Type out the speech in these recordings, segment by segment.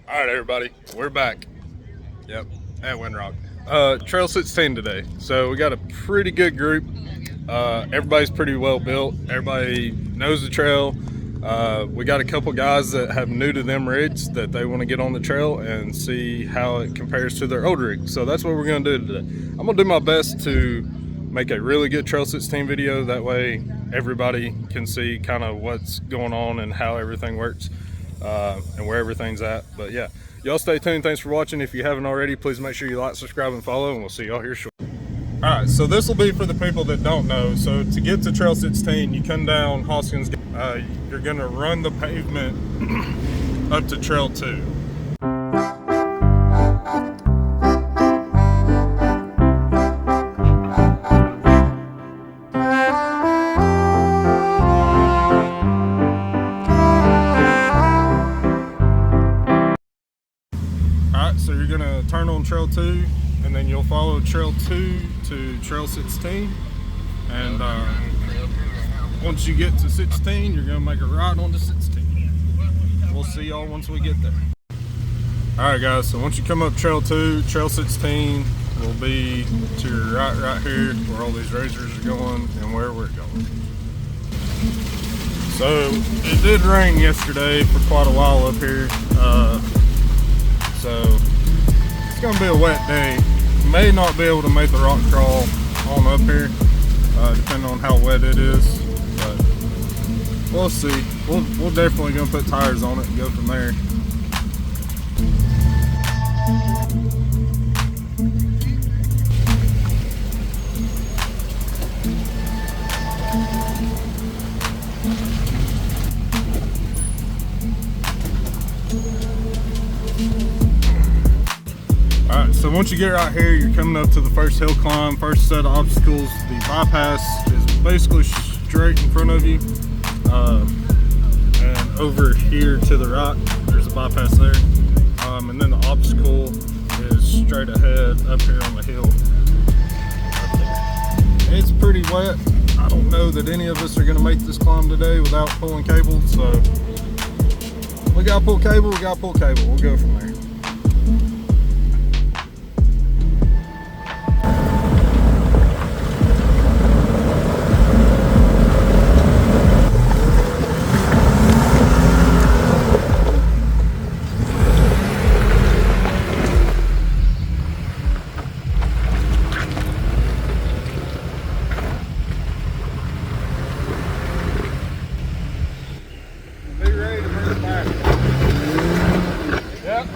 All right, everybody, we're back. Yep, at Windrock. Trail 16 today. So we got a pretty good group. Everybody's pretty well built. Everybody knows the trail. We got a couple guys that have new to them rigs that they want to get on the trail and see how it compares to their old rig. So that's what we're going to do today. I'm going to do my best to make a really good Trail 16 video. That way everybody can see kind of what's going on and how everything works. And where everything's at. But yeah, y'all stay tuned. Thanks for watching. If you haven't already, please make sure you like, subscribe, and follow, and we'll see y'all here shortly. All right, so this will be for the people that don't know. So to get to Trail 16, you come down Hoskins. You're gonna run the pavement up to Trail 2. So you're gonna turn on Trail 2 and then you'll follow Trail 2 to Trail 16, and once you get to 16 you're gonna make a right onto 16. We'll see y'all once we get there. Alright guys, so once you come up Trail 2, Trail 16 will be to your right here where all these racers are going and where we're going. So it did rain yesterday for quite a while up here, so it's gonna be a wet day. May not be able to make the rock crawl on up here, depending on how wet it is, but we'll see. We'll definitely gonna put tires on it and go from there. Alright, so once you get right here, you're coming up to the first hill climb, first set of obstacles. The bypass is basically straight in front of you. And over here to the right, there's a bypass there. And then the obstacle is straight ahead up here on the hill. Up there. It's pretty wet. I don't know that any of us are gonna make this climb today without pulling cable, so we gotta pull cable, We'll go from there. Be ready to move back. Yep.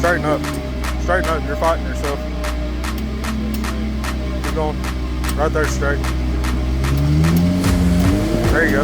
Straighten up. Straighten up. You're fighting yourself. Keep going. Right there, straight. There you go.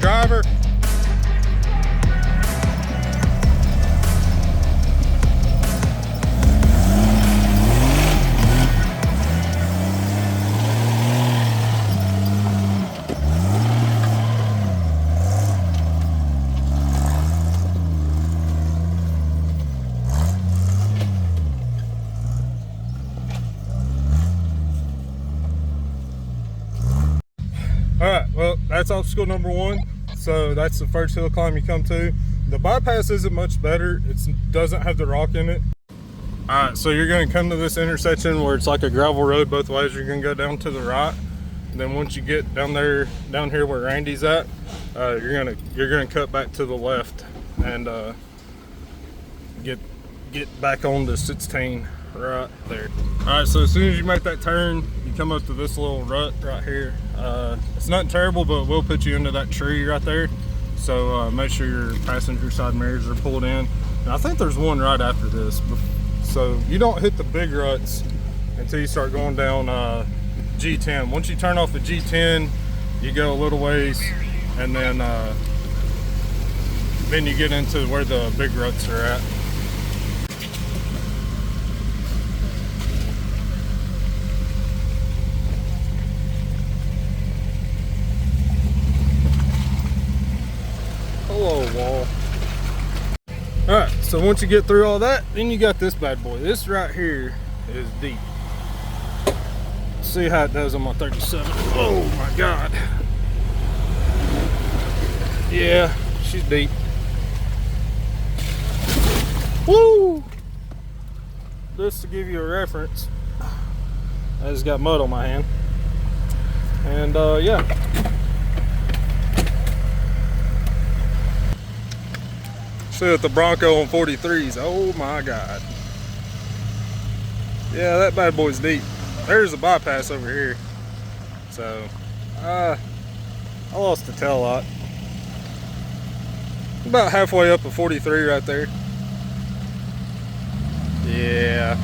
Driver. All right, well, that's obstacle number 1. So that's the first hill climb you come to. The bypass isn't much better. It doesn't have the rock in it. All right, so you're gonna come to this intersection where it's like a gravel road both ways. You're gonna go down to the right. And then once you get down here where Randy's at, you're gonna cut back to the left and get back on to 16 right there. All right, so as soon as you make that turn, you come up to this little rut right here. It's not terrible, but it will put you into that tree right there. So make sure your passenger side mirrors are pulled in. And I think there's one right after this. So you don't hit the big ruts until you start going down G10. Once you turn off the G10, you go a little ways, and then you get into where the big ruts are at. Hello, wall. All right, so once you get through all that, then you got this bad boy. This right here is deep. See how it does on my 37. Oh my God. Yeah, she's deep. Woo! Just to give you a reference, I just got mud on my hand. And yeah. See with the Bronco on 43s, oh my God. Yeah, that bad boy's deep. There's a bypass over here. So, I lost the tail light. About halfway up a 43 right there. Yeah.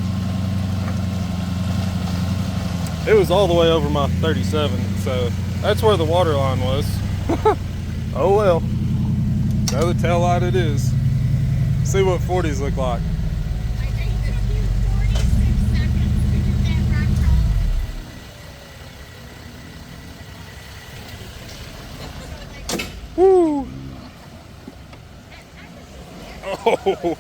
It was all the way over my 37, so that's where the water line was. Oh well. So the tail light it is. See what 40s look like. Woo! Oh!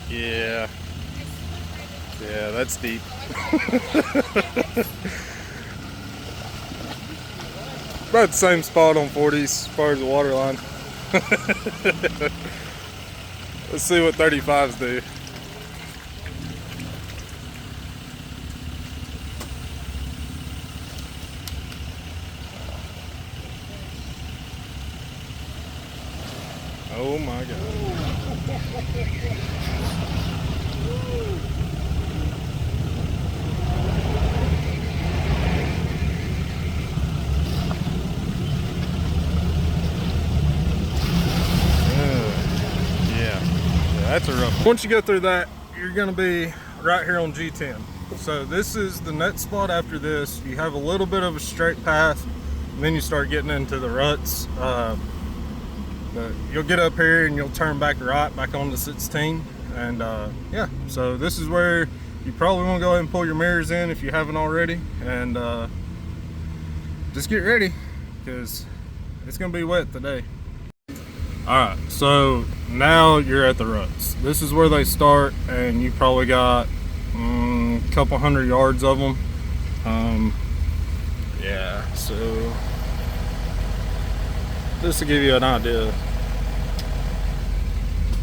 Yeah. Yeah, that's deep. About the same spot on 40s as far as the water line. Let's see what 35s do. Oh my God. That's a rough one. Once you go through that, you're gonna be right here on G10. So this is the next spot after this. You have a little bit of a straight path, and then you start getting into the ruts. But you'll get up here and you'll turn back right, back on to 16, And yeah, so this is where you probably want to go ahead and pull your mirrors in if you haven't already, and just get ready because it's gonna be wet today. Alright, so now you're at the ruts. This is where they start, and you probably got a couple hundred yards of them. Yeah, so just to give you an idea,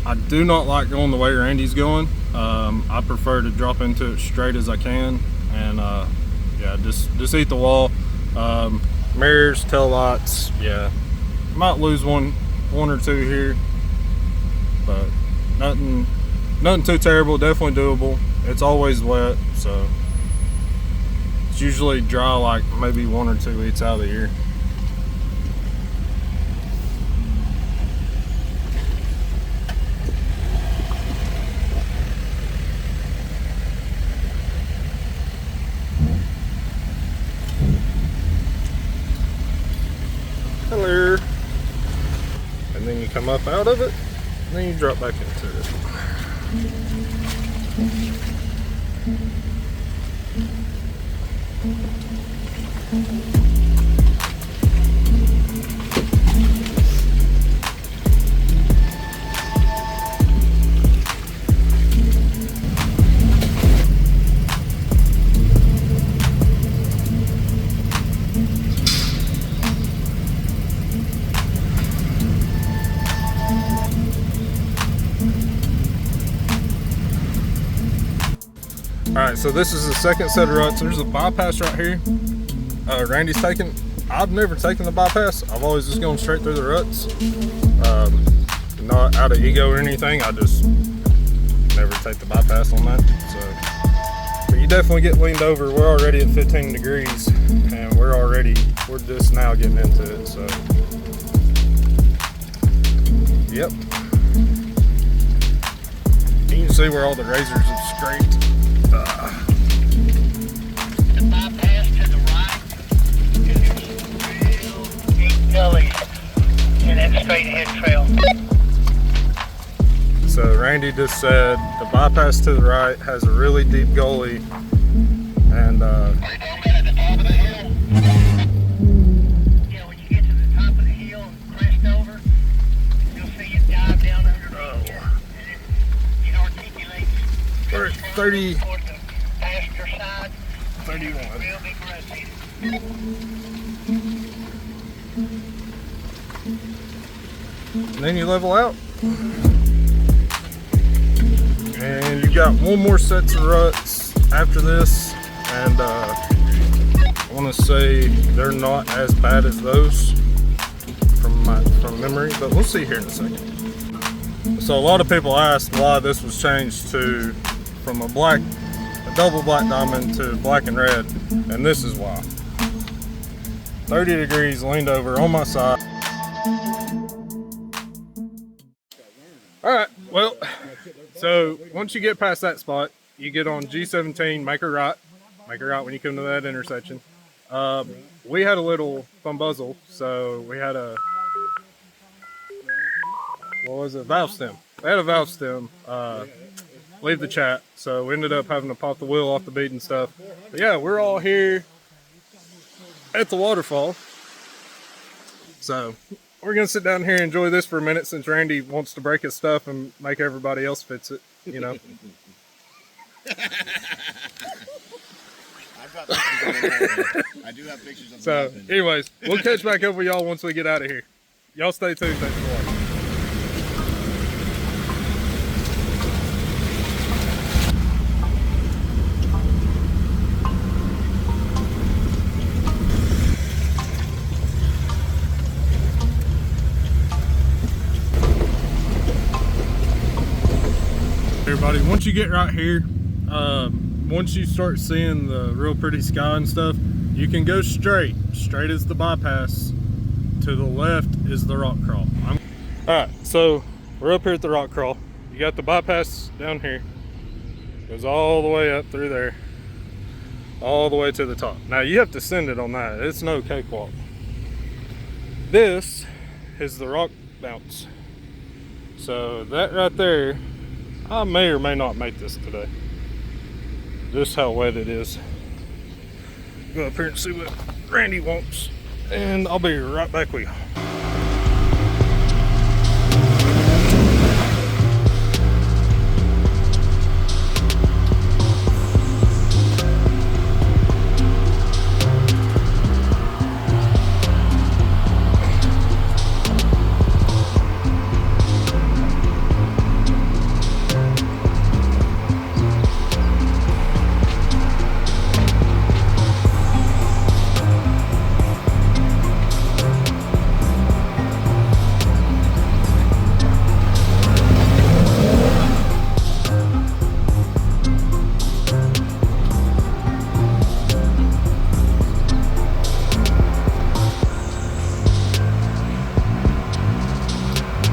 I do not like going the way Randy's going. I prefer to drop into it straight as I can, and yeah, just eat the wall. Mirrors, tail lights, yeah, might lose one or two here, but nothing too terrible. Definitely doable. It's always wet, so it's usually dry like maybe 1 or 2 weeks out of the year. Hello. And then you come up out of it, and then you drop back into it. Alright, so this is the second set of ruts. There's a bypass right here. Randy's taking. I've never taken the bypass. I've always just gone straight through the ruts. Not out of ego or anything. I just never take the bypass on that. So, but you definitely get leaned over. We're already at 15 degrees, and we're just now getting into it. So, yep. You can see where all the razors have scraped. The bypass to the right, and there's real deep gullies in that straight ahead trail. So Randy just said the bypass to the right has a really deep gully, and Are you talking about at the top of the hill? Yeah, when you get to the top of the hill and crest over, you'll see it dive down underneath you, and it articulates. we're at 30. Toward the pasture side. 31. Real big ruts in it. And then you level out, and you got one more set of ruts after this, and I want to say they're not as bad as those from memory, but we'll see here in a second. So a lot of people asked why this was changed from a double black diamond to black and red, and this is why. 30 degrees, leaned over on my side. Alright, well, so once you get past that spot, you get on G17, make a right when you come to that intersection. We had a little fumbuzzle, so we had valve stem. They had a valve stem leave the chat, so we ended up having to pop the wheel off the bead and stuff. But yeah, we're all here at the waterfall, so we're gonna sit down here and enjoy this for a minute, since Randy wants to break his stuff and make everybody else fix it, you know. I've got pictures of it. I do have pictures of it. So anyways, we'll catch back up with y'all once we get out of here. Y'all stay tuned. Thanks for watching. Everybody, once you get right here, once you start seeing the real pretty sky and stuff, you can go straight as the bypass. To the left is the rock crawl. Alright, so we're up here at the rock crawl. You got the bypass down here, goes all the way up through there, all the way to the top. Now you have to send it on that. It's no cakewalk. This is the rock bounce. So that right there I may or may not make this today. Just how wet it is. Go up here and see what Randy wants, and I'll be right back with you.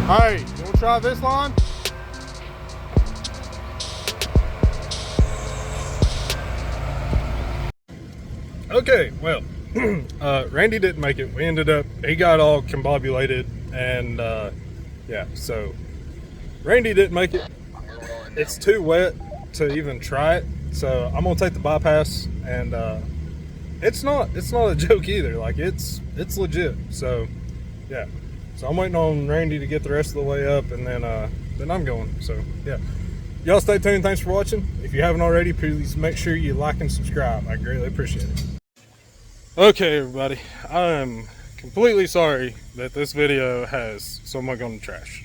Hey, you want to try this line? Okay, well, Randy didn't make it. We ended up, he got all combobulated, and yeah, so Randy didn't make it. It's too wet to even try it, so I'm gonna take the bypass, and it's not a joke either. Like it's legit. So yeah. So I'm waiting on Randy to get the rest of the way up, and then I'm going. So yeah, y'all stay tuned. Thanks for watching. If you haven't already, please make sure you like and subscribe. I greatly appreciate it. Okay, everybody, I'm completely sorry that this video has someone gone to trash.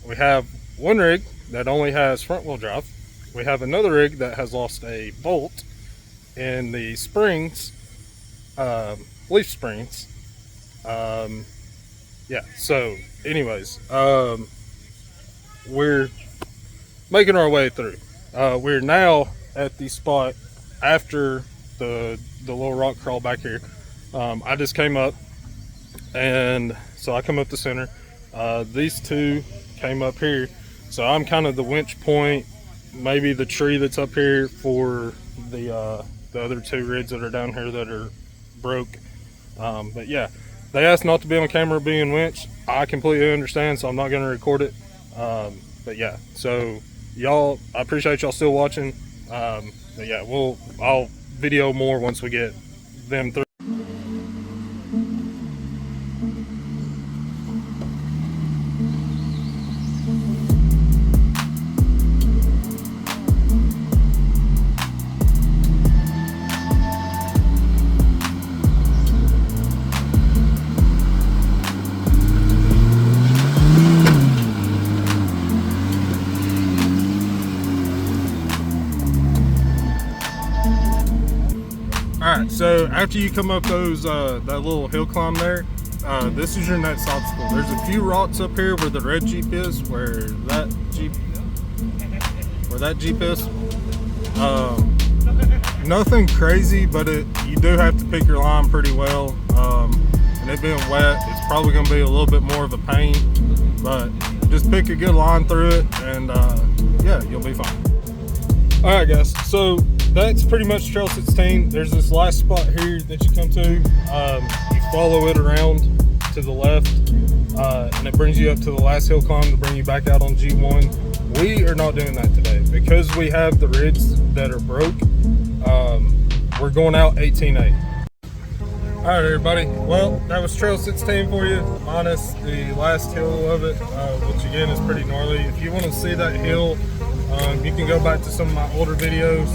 We have one rig that only has front wheel drive. We have another rig that has lost a bolt in the springs, leaf springs. Yeah, so anyways, we're making our way through. We're now at the spot after the little rock crawl back here. I just came up, and so I come up the center. These two came up here, so I'm kind of the winch point, maybe the tree that's up here for the other two rigs that are down here that are broke. But yeah, they asked not to be on camera being winched. I completely understand, so I'm not going to record it. But yeah, so y'all, I appreciate y'all still watching. But yeah, I'll video more once we get them through. Alright, so after you come up those that little hill climb there, this is your next obstacle. There's a few rocks up here where the red Jeep is, where that Jeep is. Nothing crazy, but you do have to pick your line pretty well. And it being wet, it's probably going to be a little bit more of a pain, but just pick a good line through it, and yeah, you'll be fine. Alright guys, so that's pretty much Trail 16. There's this last spot here that you come to. You follow it around to the left, and it brings you up to the last hill climb to bring you back out on G1. We are not doing that today because we have the rigs that are broke. We're going out 18A. All right, everybody. Well, that was Trail 16 for you, minus the last hill of it, which again is pretty gnarly. If you want to see that hill, you can go back to some of my older videos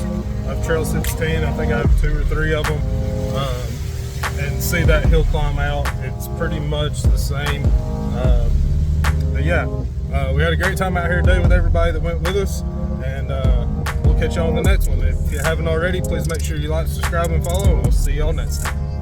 of Trail 16. I think I have 2 or 3 of them, and see that hill climb out. It's pretty much the same. But yeah, we had a great time out here today with everybody that went with us, and we'll catch you on the next one. If you haven't already, please make sure you like, subscribe, and follow, and we'll see y'all next time.